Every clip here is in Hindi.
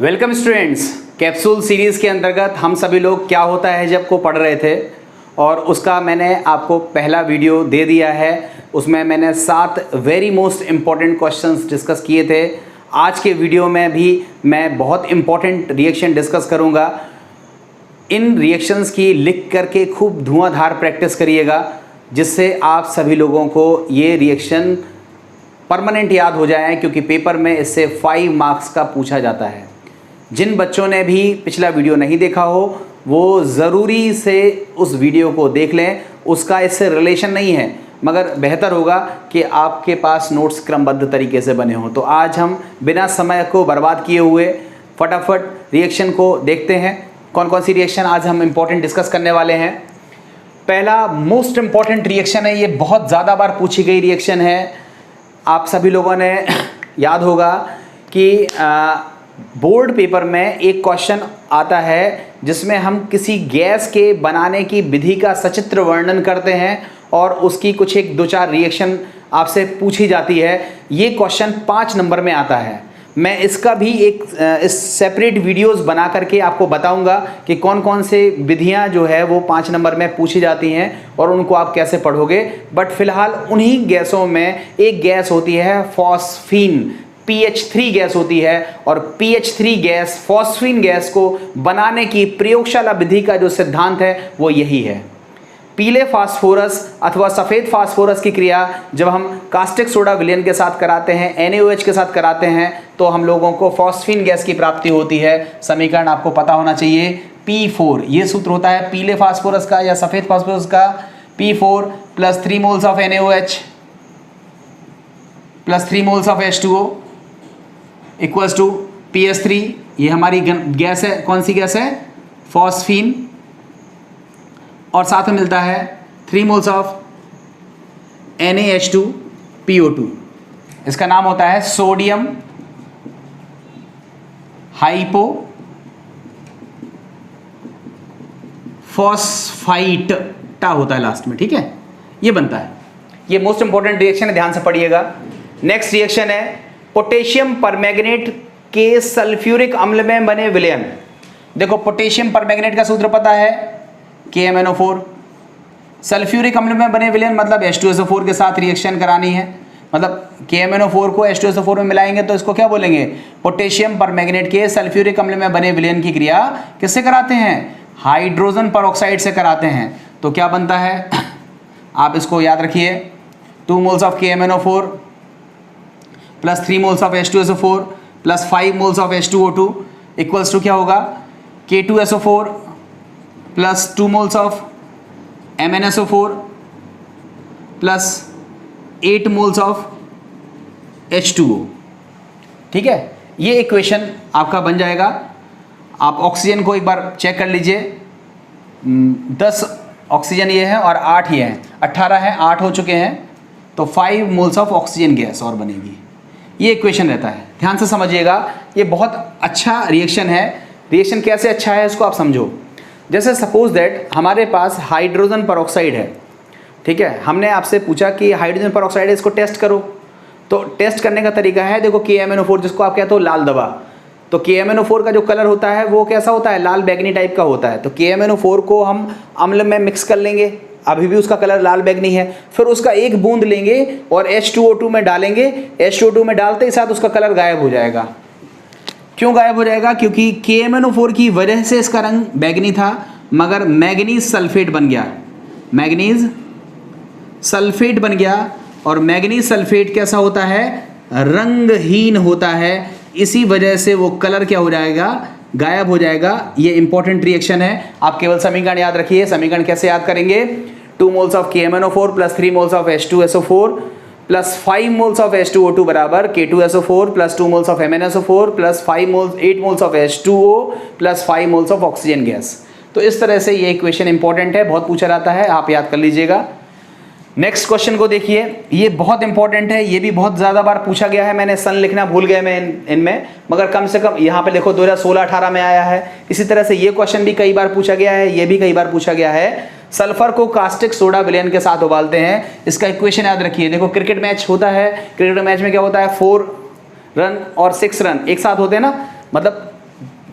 Welcome students. कैप्सूल सीरीज़ के अंतर्गत हम सभी लोग क्या होता है जब को पढ़ रहे थे और उसका मैंने आपको पहला वीडियो दे दिया है। उसमें मैंने 7 very most important questions discuss किए थे। आज के वीडियो में भी मैं बहुत इम्पॉर्टेंट रिएक्शन डिस्कस करूंगा। इन रिएक्शंस की लिख करके खूब धुआंधार प्रैक्टिस करिएगा, जिससे आप सभी लोगों को ये रिएक्शन परमानेंट याद हो जाए, क्योंकि पेपर में इससे 5 मार्क्स का पूछा जाता है। जिन बच्चों ने भी पिछला वीडियो नहीं देखा हो वो ज़रूरी से उस वीडियो को देख लें। उसका इससे रिलेशन नहीं है, मगर बेहतर होगा कि आपके पास नोट्स क्रमबद्ध तरीके से बने हों। तो आज हम बिना समय को बर्बाद किए हुए फटाफट रिएक्शन को देखते हैं। कौन कौन सी रिएक्शन आज हम इम्पोर्टेंट डिस्कस करने वाले हैं। पहला मोस्ट इम्पॉर्टेंट रिएक्शन है, ये बहुत ज़्यादा बार पूछी गई रिएक्शन है। आप सभी लोगों ने याद होगा कि बोर्ड पेपर में एक क्वेश्चन आता है जिसमें हम किसी गैस के बनाने की विधि का सचित्र वर्णन करते हैं और उसकी कुछ एक 2-4 रिएक्शन आपसे पूछी जाती है। ये क्वेश्चन 5 नंबर में आता है। मैं इसका भी इस सेपरेट वीडियोस बना करके आपको बताऊंगा कि कौन कौन से विधियां जो है वो 5 नंबर में पूछी जाती हैं और उनको आप कैसे पढ़ोगे। बट फिलहाल उन्हीं गैसों में एक गैस होती है फॉस्फीन, PH3 गैस होती है, और PH3 गैस फॉस्फीन गैस को बनाने की प्रयोगशाला विधि का जो सिद्धांत है वो यही है। पीले फास्फोरस अथवा सफ़ेद फास्फोरस की क्रिया जब हम कास्टिक सोडा विलयन के साथ कराते हैं, NaOH के साथ कराते हैं, तो हम लोगों को फॉस्फीन गैस की प्राप्ति होती है। समीकरण आपको पता होना चाहिए, P4। ये सूत्र होता है पीले फास्फोरस का या सफ़ेद फास्फोरस का, P4 + 3 moles of NaOH + 3 moles of H2O equals to PS3। ये हमारी गैस है। कौन सी गैस है? फॉस्फीन। और साथ में मिलता है 3 मोल्स ऑफ NaH2PO2। इसका नाम होता है सोडियम हाइपोफॉस्फाइट टा होता है लास्ट में, ठीक है। ये बनता है। ये मोस्ट इंपॉर्टेंट रिएक्शन है, ध्यान से पढ़िएगा। नेक्स्ट रिएक्शन है पोटेशियम परमैंगनेट के सल्फ्यूरिक अम्ल में बने विलयन। देखो, पोटेशियम परमैंगनेट का सूत्र पता है, KMnO4। सल्फ्यूरिक अम्ल में बने विलयन मतलब H2SO4 के साथ रिएक्शन करानी है। मतलब KMnO4 को H2SO4 में मिलाएंगे तो इसको क्या बोलेंगे? पोटेशियम परमैंगनेट के सल्फ्यूरिक अम्ल में बने विलयन की क्रिया किससे कराते हैं? हाइड्रोजन परऑक्साइड से कराते हैं। तो क्या बनता है? आप इसको याद रखिए, 2 moles of KMnO4 + 3 moles of H2SO4 + 5 moles of H2O2 equals to क्या होगा? K2SO4 + 2 moles of MnSO4 + 8 moles of H2O। ठीक है, ये इक्वेशन आपका बन जाएगा। आप ऑक्सीजन को एक बार चेक कर लीजिए। 10 ऑक्सीजन ये है और 8 ये हैं, 18 है, 8 हो चुके हैं, तो 5 मोल्स ऑफ ऑक्सीजन गैस और बनेगी। ये इक्वेशन रहता है, ध्यान से समझिएगा। ये बहुत अच्छा रिएक्शन है। रिएक्शन कैसे अच्छा है इसको आप समझो। जैसे सपोज दैट हमारे पास हाइड्रोजन परऑक्साइड है, ठीक है। हमने आपसे पूछा कि हाइड्रोजन परऑक्साइड है, इसको टेस्ट करो। तो टेस्ट करने का तरीका है, देखो KMnO4 जिसको आप कहते हो लाल दवा, तो KMnO4 का जो कलर होता है वो कैसा होता है? लाल बैगनी टाइप का होता है। तो KMnO4 को हम अम्ल में मिक्स कर लेंगे, अभी भी उसका कलर लाल बैगनी है। फिर उसका एक बूंद लेंगे और H2O2 में डालेंगे। H2O2 में डालते ही साथ उसका कलर गायब हो जाएगा। क्यों गायब हो जाएगा? क्योंकि KMnO4 की वजह से इसका रंग बैगनी था, मगर मैग्नीज सल्फेट बन गया। मैग्नीज सल्फेट बन गया, और मैग्नीज सल्फेट कैसा होता है? रंगहीन होता है। इसी वजह से वो कलर क्या हो जाएगा? गायब हो जाएगा। ये इंपॉर्टेंट रिएक्शन है। आप केवल समीकरण याद रखिए। समीकरण कैसे याद करेंगे? 2 moles of KMnO4 + 3 moles of H2SO4 + 5 moles of H2O2 बराबर K2SO4 + 2 moles of MnSO4 + 8 moles of H2O + 5 moles of oxygen gas. तो इस तरह से ये इक्वेशन इंपॉर्टेंट है, बहुत पूछा जाता है, आप याद कर लीजिएगा। नेक्स्ट क्वेश्चन को देखिए, ये बहुत इंपॉर्टेंट है। ये भी बहुत ज़्यादा बार पूछा गया है। मैंने सन लिखना भूल गया मैं इनमें, मगर कम से कम यहाँ पे देखो 2016-18 में आया है। इसी तरह से ये क्वेश्चन भी कई बार पूछा गया है, ये भी कई बार पूछा गया है। सल्फर को कास्टिक सोडा विलयन के साथ उबालते हैं। इसका इक्वेशन याद रखिए। देखो, क्रिकेट मैच होता है, क्रिकेट मैच में क्या होता है? 4 रन और 6 रन एक साथ होते हैं ना, मतलब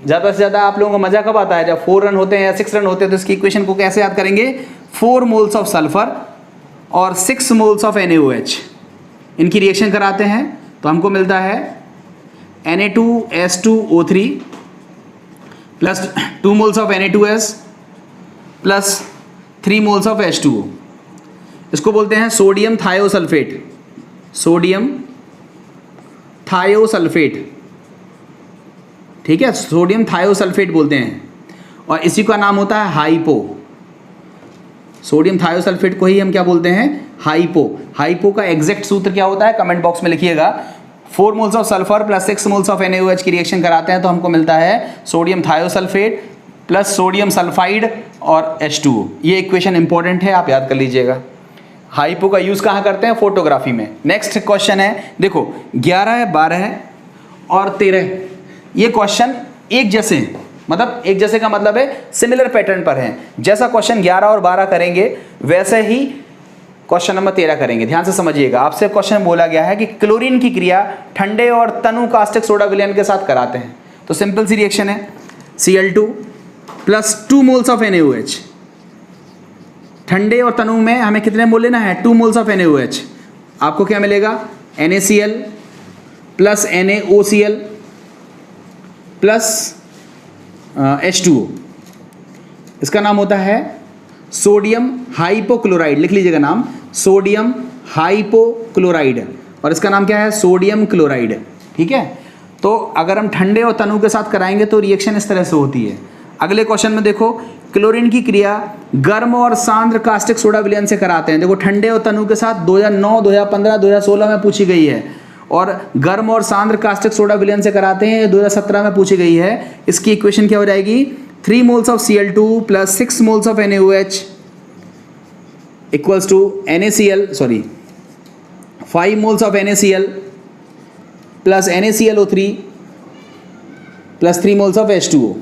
ज़्यादा से ज़्यादा आप लोगों को मज़ा कब आता है, जब 4 रन होते हैं या 6 रन होते हैं, तो इसकी इक्वेशन को कैसे याद करेंगे, 4 मोल्स ऑफ सल्फर और 6 मोल्स ऑफ NaOH, इनकी रिएक्शन कराते हैं तो हमको मिलता है Na2S2O3 plus 2 moles of Na2S plus 3 moles of H2O। इसको बोलते हैं सोडियम थायोसल्फेट, सोडियम थायोसल्फेट, ठीक है, सोडियम थायोसल्फेट बोलते हैं, और इसी का नाम होता है हाइपो। सोडियम थायोसल्फेट को ही हम क्या बोलते हैं, हाइपो। हाइपो का एग्जैक्ट सूत्र क्या होता है, कमेंट बॉक्स में लिखिएगा। 4 moles of sulphur plus 6 moles of NaOH की रिएक्शन कराते हैं तो हमको मिलता है sodium thiosulphate plus sodium sulphide और H2O। ये इक्वेशन इंपॉर्टेंट है, आप याद कर लीजिएगा। हाइपो का यूज़ कहाँ करते हैं, फोटोग्राफी में। नेक्स्ट क्वेश्चन है, देखो 11, 12 और 13, ये क्वेश्चन एक जैसे हैं, मतलब एक जैसे का मतलब है सिमिलर पैटर्न पर हैं। जैसा क्वेश्चन 11 और 12 करेंगे वैसे ही क्वेश्चन नंबर 13 करेंगे। ध्यान से समझिएगा, आपसे क्वेश्चन बोला गया है कि क्लोरीन की क्रिया ठंडे और तनु कास्टिक सोडा विलयन के साथ कराते हैं। तो सिंपल सी रिएक्शन है, Cl2 plus 2 moles of NaOH। ठंडे और तनु में हमें कितने मोल लेना है, 2 मोल्स ऑफ NaOH। आपको क्या मिलेगा, NaCl plus NaOCl plus H2O। इसका नाम होता है सोडियम हाइपोक्लोराइड, लिख लीजिएगा नाम, सोडियम हाइपोक्लोराइड, और इसका नाम क्या है, सोडियम क्लोराइड। ठीक है, तो अगर हम ठंडे और तनु के साथ कराएंगे तो रिएक्शन इस तरह से होती है। अगले क्वेश्चन में देखो, क्लोरीन की क्रिया गर्म और सांद्र कास्टिक सोडा विलयन से कराते हैं। देखो ठंडे और तनु के साथ 2009, 2015, 2016 में पूछी गई है, और गर्म और सांद्र कास्टिक सोडा विलयन से कराते हैं 2017 में पूछी गई है। इसकी इक्वेशन क्या हो जाएगी, 3 moles of Cl2 plus 6 moles of NaOH equals to NaCl, sorry 5 moles of NaCl plus NaClO3 plus 3 moles of H2O।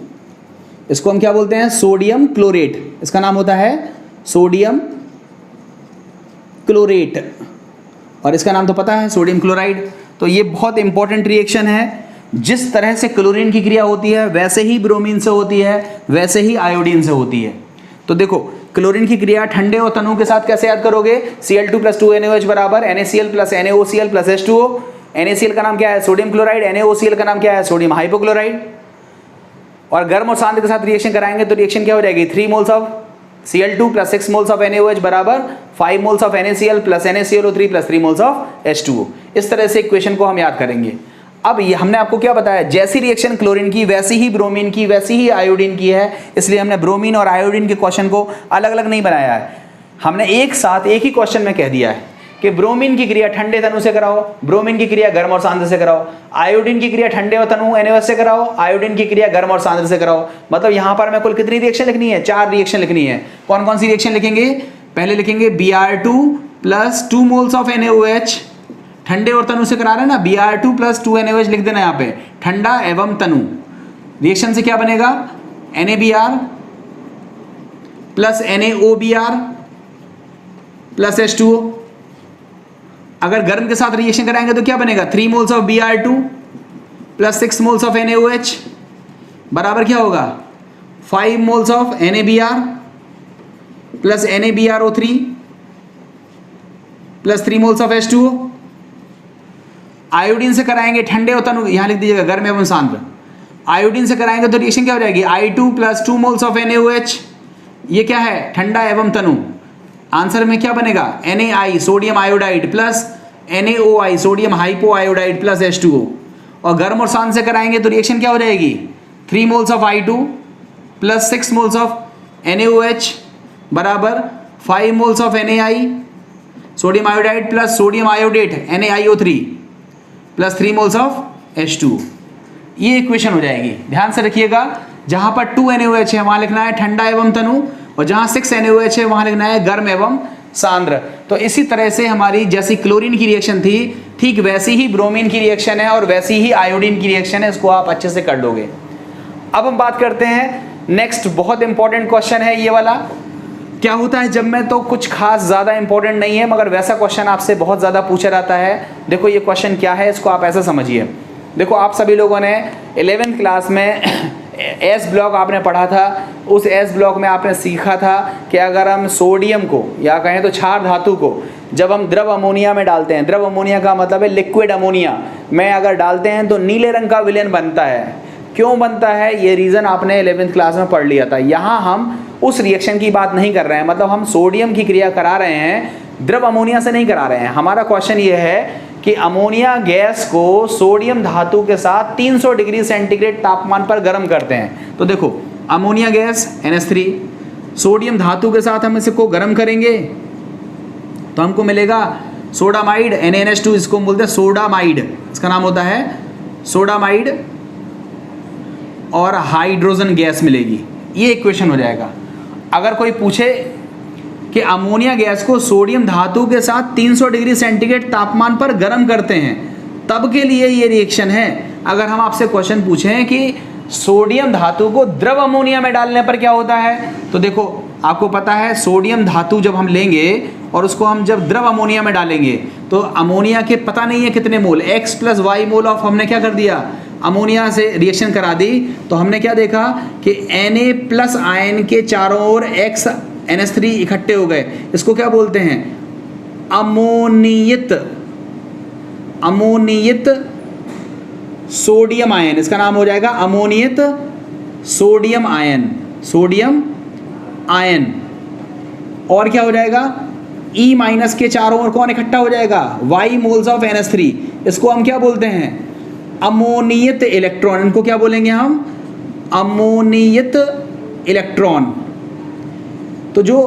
इसको हम क्या बोलते हैं, सोडियम क्लोरेट। इसका नाम होता है सोडियम क्लोरेट, और इसका नाम तो पता है सोडियम क्लोराइड। तो ये बहुत इंपॉर्टेंट रिएक्शन है। जिस तरह से क्लोरीन की क्रिया होती है वैसे ही ब्रोमीन से होती है, वैसे ही आयोडीन से होती है। तो देखो क्लोरीन की क्रिया ठंडे और तनु के साथ कैसे याद करोगे, Cl2 प्लस 2 NaOH बराबर NaCl plus NaOCl plus H2O। NaCl का नाम क्या है, सोडियम क्लोराइड, NaOCl का नाम क्या है, सोडियम हाइपोक्लोराइड। और गर्म और सांद्र के साथ रिएक्शन कराएंगे तो रिएक्शन क्या हो जाएगी, 3 moles of Cl2 plus 6 moles of NaOH बराबर 5 moles of NaCl plus NaClO3 plus 3 moles of H2O। इस तरह से इक्वेशन को हम याद करेंगे। अब ये हमने आपको क्या बताया, जैसी रिएक्शन क्लोरीन की वैसी ही ब्रोमीन की, वैसी ही आयोडीन की है, इसलिए हमने ब्रोमीन और आयोडीन के क्वेश्चन को अलग अलग नहीं बनाया है। हमने एक साथ एक ही क्वेश्चन में कह दिया है कि ब्रोमीन की क्रिया ठंडे तनु से कराओ, ब्रोमीन की क्रिया गर्म और सांद्र से कराओ, आयोडीन की क्रिया ठंडे और तनु NaOH से कराओ, आयोडीन की क्रिया गर्म और सांद्र से कराओ। मतलब यहाँ पर हमें कुल कितनी रिएक्शन लिखनी है, 4 रिएक्शन लिखनी है। कौन कौन सी रिएक्शन लिखेंगे, पहले लिखेंगे Br2 plus 2 moles of NaOH, ठंडे और तनु से करा रहे हैं ना, Br2 प्लस 2 NaOH लिख देना यहाँ पे, ठंडा एवं तनु। रिएक्शन से क्या बनेगा, NaBr plus NaOBr plus H2O। अगर गर्म के साथ रिएक्शन कराएंगे तो क्या बनेगा, 3 moles of Br2 plus 6 moles of NaOH बराबर क्या होगा, 5 moles of NaBr plus NaBrO3 plus 3 moles of H2O। Iodine से कराएंगे ठंडे और तनु, यहां लिख दीजिएगा गर्म एवं सांद्र। आयोडीन से कराएंगे तो रिएक्शन क्या हो जाएगी, I2 plus 2 moles of NaOH, ये क्या है, ठंडा एवं तनु। आंसर में क्या बनेगा, NaI sodium iodide plus NaOI sodium hypo iodide plus H2O। और गर्म और सांद्र से कराएंगे तो रिएक्शन क्या हो जाएगी, 3 moles of I2 plus 6 moles of NaOH बराबर 5 moles of NaI sodium iodide plus sodium iodate NaIO3 plus 3 moles of H2O। ये इक्वेशन हो जाएगी। ध्यान से रखिएगा, जहां पर 2 NaOH है वहां लिखना है ठंडा एवं तनु, और जहां 6 NaOH है वहां लिखना है गर्म एवं सांद्र। तो इसी तरह से हमारी जैसी क्लोरीन की रिएक्शन थी, ठीक वैसी ही ब्रोमीन की रिएक्शन है और वैसी ही आयोडीन की रिएक्शन है। इसको आप अच्छे से कर लोगे। अब हम बात करते हैं नेक्स्ट, बहुत इंपॉर्टेंट क्वेश्चन है ये वाला। क्या होता है जब में, तो कुछ खास ज़्यादा इंपॉर्टेंट नहीं है, मगर वैसा क्वेश्चन आपसे बहुत ज़्यादा पूछा जाता है। देखो ये क्वेश्चन क्या है, इसको आप ऐसा समझिए। देखो आप सभी लोगों ने 11th क्लास में एस ब्लॉक आपने पढ़ा था, उस एस ब्लॉक में आपने सीखा था कि अगर हम सोडियम को या कहें तो क्षार धातु को जब हम द्रव अमोनिया में डालते हैं, द्रव अमोनिया का मतलब है लिक्विड अमोनिया में अगर डालते हैं तो नीले रंग का विलेन बनता है। क्यों बनता है ये रीज़न आपने 11th क्लास में पढ़ लिया था। यहाँ हम उस रिएक्शन की बात नहीं कर रहे हैं, मतलब हम सोडियम की क्रिया करा रहे हैं, द्रव अमोनिया से नहीं करा रहे हैं। हमारा क्वेश्चन ये है कि अमोनिया गैस को सोडियम धातु के साथ 300 डिग्री सेंटीग्रेड तापमान पर गर्म करते हैं। तो देखो अमोनिया गैस NH3, सोडियम धातु के साथ हम इसको गर्म करेंगे तो हमको मिलेगा सोडामाइड NaNH2, इसको हम बोलते हैं सोडामाइड, इसका नाम होता है सोडामाइड, और हाइड्रोजन गैस मिलेगी। ये इक्वेशन हो जाएगा। अगर कोई पूछे कि अमोनिया गैस को सोडियम धातु के साथ 300 डिग्री सेंटीग्रेड तापमान पर गर्म करते हैं, तब के लिए ये रिएक्शन है। अगर हम आपसे क्वेश्चन पूछें कि सोडियम धातु को द्रव अमोनिया में डालने पर क्या होता है, तो देखो आपको पता है सोडियम धातु जब हम लेंगे और उसको हम जब द्रव अमोनिया में डालेंगे तो अमोनिया के पता नहीं है कितने मोल, X + Y मोल ऑफ हमने क्या कर दिया, अमोनिया से रिएक्शन करा दी। तो हमने क्या देखा कि Na+ आयन के चारों ओर X NH3 इकट्ठे हो गए। इसको क्या बोलते हैं, अमोनियत सोडियम आयन, इसका नाम हो जाएगा अमोनियत सोडियम आयन। और क्या हो जाएगा, E- के चारों ओर कौन इकट्ठा हो जाएगा, Y मोल्स ऑफ NH3, इसको हम क्या बोलते हैं, अमोनियत इलेक्ट्रॉन। इनको क्या बोलेंगे हम, अमोनियत इलेक्ट्रॉन। तो जो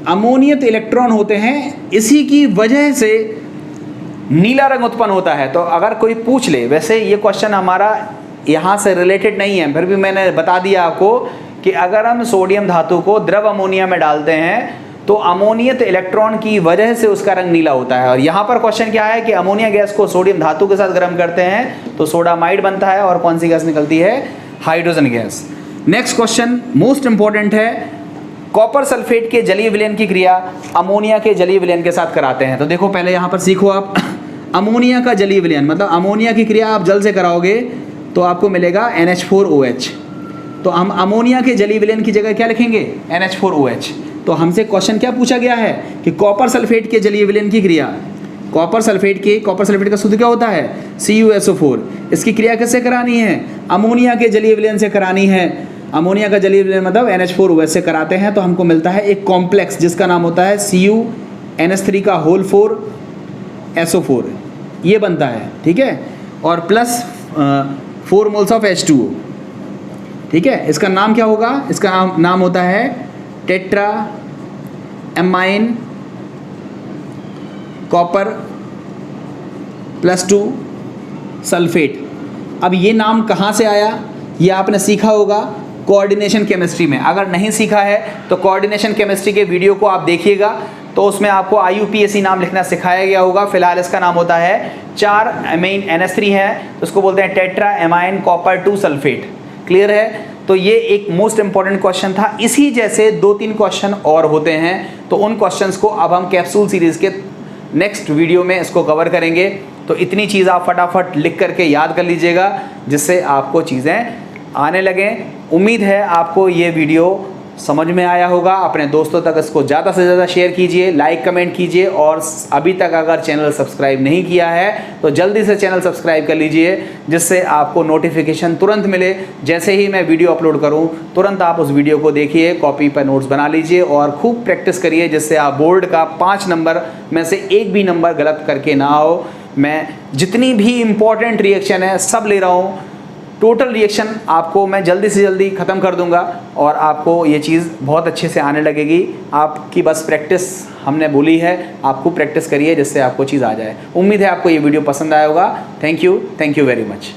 अमोनियत इलेक्ट्रॉन होते हैं इसी की वजह से नीला रंग उत्पन्न होता है। तो अगर कोई पूछ ले, वैसे ये क्वेश्चन हमारा यहाँ से रिलेटेड नहीं है, फिर भी मैंने बता दिया आपको कि अगर हम सोडियम धातु को द्रव अमोनिया में डालते हैं तो अमोनियत इलेक्ट्रॉन की वजह से उसका रंग नीला होता है। और यहाँ पर क्वेश्चन क्या है कि अमोनिया गैस को सोडियम धातु के साथ गर्म करते हैं तो सोडामाइड बनता है, और कौन सी गैस निकलती है, hydrogen gas. Next question most important है, कॉपर सल्फेट के जलीय विलयन की क्रिया अमोनिया के जलीय विलयन के साथ कराते हैं। तो देखो पहले यहाँ पर सीखो आप अमोनिया का जलीय विलयन, मतलब अमोनिया की क्रिया आप जल से कराओगे तो आपको मिलेगा NH4OH। तो हम अमोनिया के जलीय विलयन की जगह क्या लिखेंगे, NH4OH। तो हमसे क्वेश्चन क्या पूछा गया है कि कॉपर सल्फेट के जलीय विलयन की क्रिया, कॉपर सल्फेट का सूत्र क्या होता है, CuSO4। इसकी क्रिया कैसे करानी है, अमोनिया के जलीय विलयन से करानी है। अमोनिया का जलीय विलयन मतलब NH4OH से कराते हैं तो हमको मिलता है एक कॉम्प्लेक्स जिसका नाम होता है CuNH3 SO4, ये बनता है, ठीक है, और प्लस 4 मोल्स ऑफ H2O, ठीक है। इसका नाम क्या होगा, इसका नाम होता है टेट्रा एमाइन कॉपर +2 सल्फेट। अब ये नाम कहाँ से आया, ये आपने सीखा होगा कोऑर्डिनेशन केमिस्ट्री में। अगर नहीं सीखा है तो कोऑर्डिनेशन केमिस्ट्री के वीडियो को आप देखिएगा, तो उसमें आपको IUPAC नाम लिखना सिखाया गया होगा। फिलहाल इसका नाम होता है 4 अमीन NH3 है तो उसको बोलते हैं tetra amine copper 2 sulphate. Clear है। तो ये एक मोस्ट इंपॉर्टेंट क्वेश्चन था। इसी जैसे 2-3 क्वेश्चन और होते हैं, तो उन क्वेश्चंस को अब हम कैप्सूल सीरीज के नेक्स्ट वीडियो में इसको कवर करेंगे। तो इतनी चीज़ आप फटाफट लिख करके याद कर लीजिएगा जिससे आपको चीज़ें आने लगें। उम्मीद है आपको ये वीडियो समझ में आया होगा। अपने दोस्तों तक इसको ज़्यादा से ज़्यादा शेयर कीजिए, लाइक कमेंट कीजिए, और अभी तक अगर चैनल सब्सक्राइब नहीं किया है तो जल्दी से चैनल सब्सक्राइब कर लीजिए, जिससे आपको नोटिफिकेशन तुरंत मिले। जैसे ही मैं वीडियो अपलोड करूं तुरंत आप उस वीडियो को देखिए, कॉपी पर नोट्स बना लीजिए और खूब प्रैक्टिस करिए, जिससे आप बोर्ड का 5 नंबर में से एक भी नंबर गलत करके ना हो। मैं जितनी भी इम्पॉर्टेंट रिएक्शन है सब ले रहा हूँ। टोटल रिएक्शन आपको मैं जल्दी से जल्दी ख़त्म कर दूंगा और आपको ये चीज़ बहुत अच्छे से आने लगेगी। आपकी बस प्रैक्टिस हमने बोली है, आपको प्रैक्टिस करिए जिससे आपको चीज़ आ जाए। उम्मीद है आपको ये वीडियो पसंद आया होगा। Thank you very much.